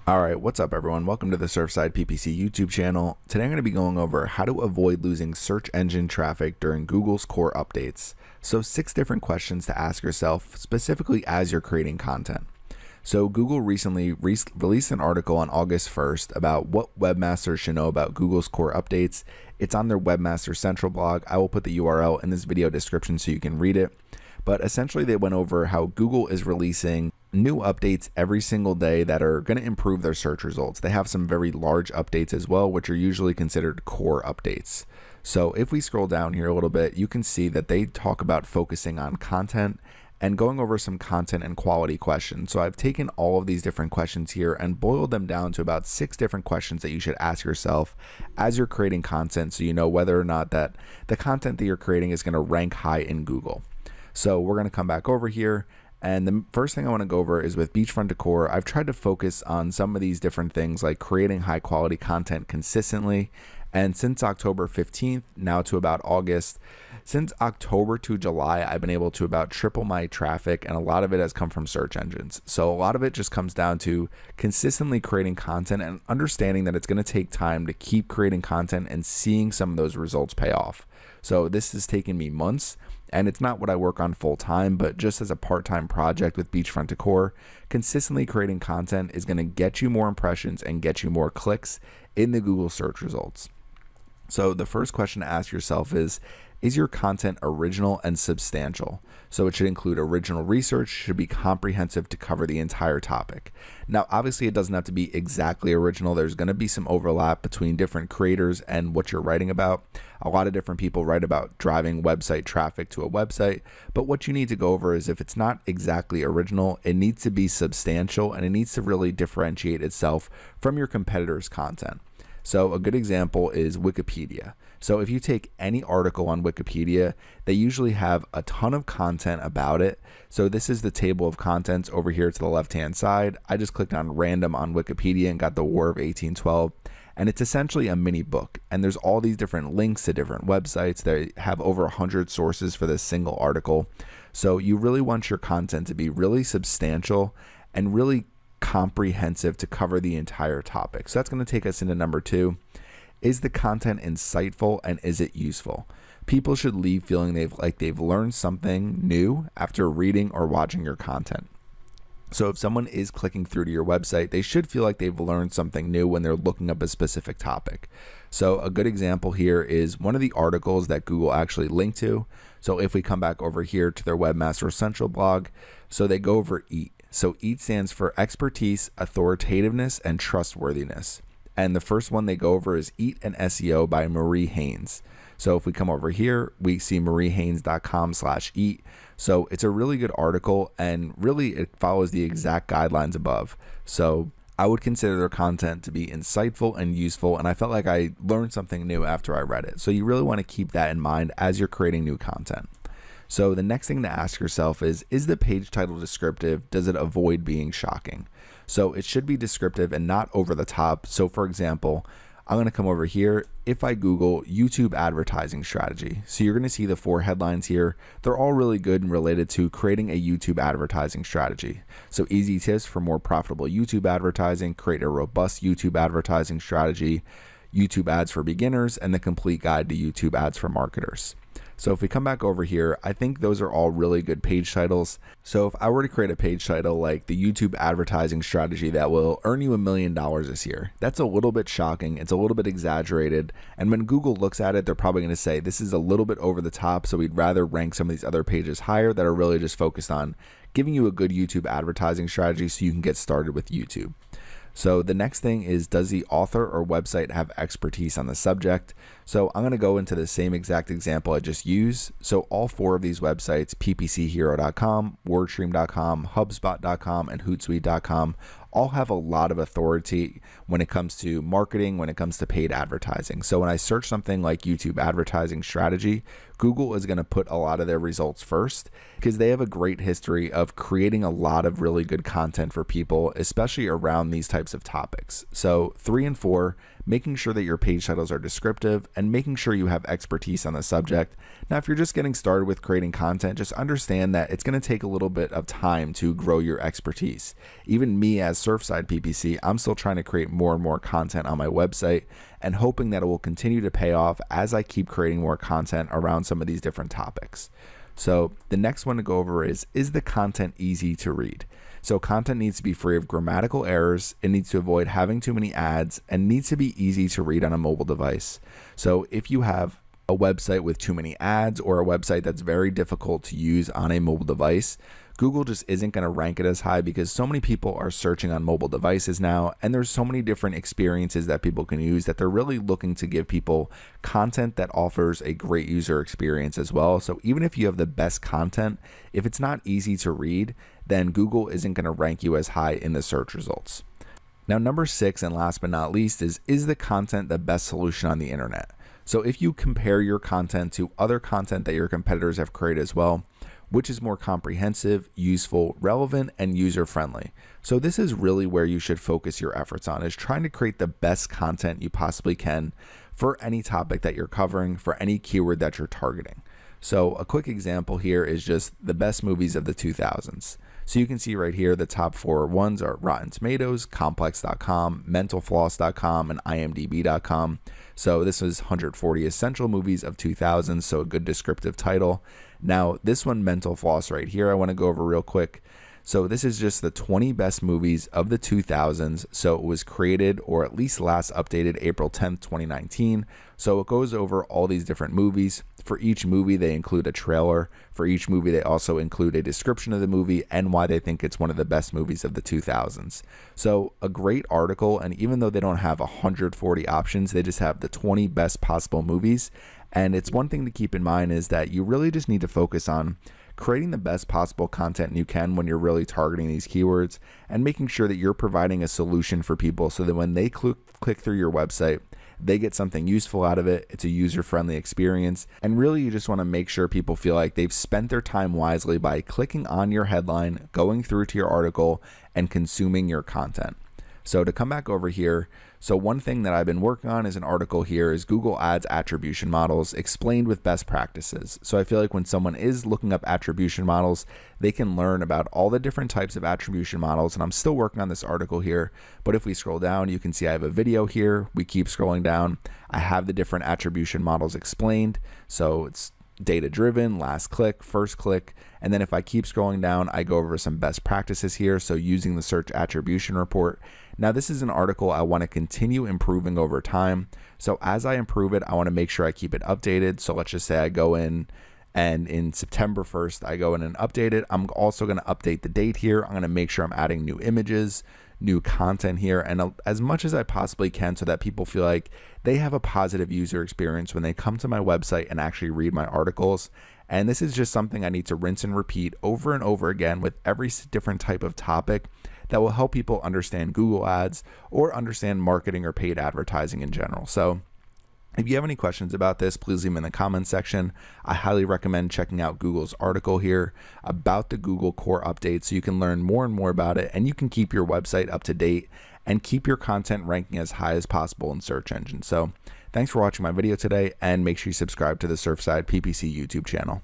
All right, what's up everyone? Welcome to the Surfside PPC YouTube channel. Today I'm going to be going over how to avoid losing search engine traffic during Google's core updates. So 6 different questions to ask yourself specifically as you're creating content. So Google recently released an article on August 1st about what webmasters should know about Google's core updates. It's on their Webmaster Central blog. I will put the URL in this video description so you can read it. But essentially they went over how Google is releasing new updates every single day that are going to improve their search results. They have some very large updates as well, which are usually considered core updates. So if we scroll down here a little bit, you can see that they talk about focusing on content and going over some content and quality questions. So I've taken all of these different questions here and boiled them down to about 6 different questions that you should ask yourself as you're creating content, so you know whether or not that the content that you're creating is going to rank high in Google. So we're going to come back over here. And the first thing I want to go over is with beachfront decor. I've tried to focus on some of these different things like creating high quality content consistently. And since October 15th, now to about August, since October to July, I've been able to about triple my traffic, and a lot of it has come from search engines. So a lot of it just comes down to consistently creating content and understanding that it's going to take time to keep creating content and seeing some of those results pay off. So this has taken me months, and it's not what I work on full time, but just as a part-time project with beachfront decor, consistently creating content is going to get you more impressions and get you more clicks in the Google search results. So the first question to ask yourself is your content original and substantial? So it should include original research, should be comprehensive to cover the entire topic. Now, obviously it doesn't have to be exactly original. There's going to be some overlap between different creators and what you're writing about. A lot of different people write about driving website traffic to a website, but what you need to go over is if it's not exactly original, it needs to be substantial and it needs to really differentiate itself from your competitors' content. So a good example is Wikipedia. So if you take any article on Wikipedia, they usually have a ton of content about it. So this is the table of contents over here to the left-hand side. I just clicked on random on Wikipedia and got the War of 1812. And it's essentially a mini book. And there's all these different links to different websites. They have over 100 sources for this single article. So you really want your content to be really substantial and really comprehensive to cover the entire topic. So that's going to take us into number 2. Is the content insightful and is it useful? People should leave feeling they've learned something new after reading or watching your content. So if someone is clicking through to your website, they should feel like they've learned something new when they're looking up a specific topic. So a good example here is one of the articles that Google actually linked to. So if we come back over here to their Webmaster Central blog, so they go over EAT. So EAT stands for expertise, authoritativeness, and trustworthiness. And the first one they go over is EAT and SEO by Marie Haynes. So if we come over here, we see mariehaynes.com/EAT. So it's a really good article and really it follows the exact guidelines above. So I would consider their content to be insightful and useful, and I felt like I learned something new after I read it. So you really want to keep that in mind as you're creating new content. So the next thing to ask yourself is the page title descriptive? Does it avoid being shocking? So it should be descriptive and not over the top. So for example, I'm going to come over here. If I Google YouTube advertising strategy, so you're going to see the 4 headlines here. They're all really good and related to creating a YouTube advertising strategy. So easy tips for more profitable YouTube advertising, create a robust YouTube advertising strategy, YouTube ads for beginners, and the complete guide to YouTube ads for marketers. So if we come back over here, I think those are all really good page titles. So if I were to create a page title like the YouTube advertising strategy that will earn you $1 million this year, that's a little bit shocking. It's a little bit exaggerated. And when Google looks at it, they're probably going to say this is a little bit over the top. So we'd rather rank some of these other pages higher that are really just focused on giving you a good YouTube advertising strategy so you can get started with YouTube. So the next thing is, does the author or website have expertise on the subject? So I'm going to go into the same exact example I just used. So all 4 of these websites, ppchero.com, wordstream.com, hubspot.com, and hootsuite.com, all have a lot of authority when it comes to marketing, when it comes to paid advertising. So when I search something like YouTube advertising strategy, Google is going to put a lot of their results first because they have a great history of creating a lot of really good content for people, especially around these types of topics. So 3 and 4, making sure that your page titles are descriptive and making sure you have expertise on the subject. Now, if you're just getting started with creating content, just understand that it's going to take a little bit of time to grow your expertise. Even me as Surfside PPC, I'm still trying to create more and more content on my website and hoping that it will continue to pay off as I keep creating more content around some of these different topics. So the next one to go over is the content easy to read? So content needs to be free of grammatical errors, it needs to avoid having too many ads, and needs to be easy to read on a mobile device. So if you have a website with too many ads or a website that's very difficult to use on a mobile device, Google just isn't going to rank it as high because so many people are searching on mobile devices now, and there's so many different experiences that people can use that they're really looking to give people content that offers a great user experience as well. So even if you have the best content, if it's not easy to read, then Google isn't going to rank you as high in the search results. Now, number 6, and last but not least, is the content the best solution on the internet? So if you compare your content to other content that your competitors have created as well, which is more comprehensive, useful, relevant, and user-friendly? So this is really where you should focus your efforts on, is trying to create the best content you possibly can for any topic that you're covering, for any keyword that you're targeting. So a quick example here is just the best movies of the 2000s. So you can see right here, the top 4 ones are Rotten Tomatoes, Complex.com, MentalFloss.com, and IMDb.com. So this was 140 essential movies of 2000, so a good descriptive title. Now this one, Mental Floss right here, I want to go over real quick. So this is just the 20 best movies of the 2000s. So it was created, or at least last updated, April 10th, 2019. So it goes over all these different movies. For each movie, they include a trailer. For each movie, they also include a description of the movie and why they think it's one of the best movies of the 2000s. So a great article, and even though they don't have 140 options, they just have the 20 best possible movies. And it's one thing to keep in mind is that you really just need to focus on creating the best possible content you can when you're really targeting these keywords, and making sure that you're providing a solution for people so that when they click through your website, they get something useful out of it. It's a user-friendly experience, and really you just want to make sure people feel like they've spent their time wisely by clicking on your headline, going through to your article, and consuming your content. So to come back over here, so one thing that I've been working on is an article here is Google Ads attribution models explained with best practices. So I feel like when someone is looking up attribution models, they can learn about all the different types of attribution models. And I'm still working on this article here, but if we scroll down, you can see I have a video here. We keep scrolling down. I have the different attribution models explained. So it's data driven, last click, first click, and then if I keep scrolling down, I go over some best practices here. So using the search attribution report. Now this is an article I want to continue improving over time. So as I improve it, I want to make sure I keep it updated. So let's just say I go in, and in September 1st, I go in and update it. I'm also going to update the date here. I'm going to make sure I'm adding new images, new content here, and as much as I possibly can so that people feel like they have a positive user experience when they come to my website and actually read my articles. And this is just something I need to rinse and repeat over and over again with every different type of topic that will help people understand Google Ads or understand marketing or paid advertising in general. So if you have any questions about this, please leave them in the comments section. I highly recommend checking out Google's article here about the Google Core Update so you can learn more and more about it, and you can keep your website up to date and keep your content ranking as high as possible in search engines. So thanks for watching my video today, and make sure you subscribe to the Surfside PPC YouTube channel.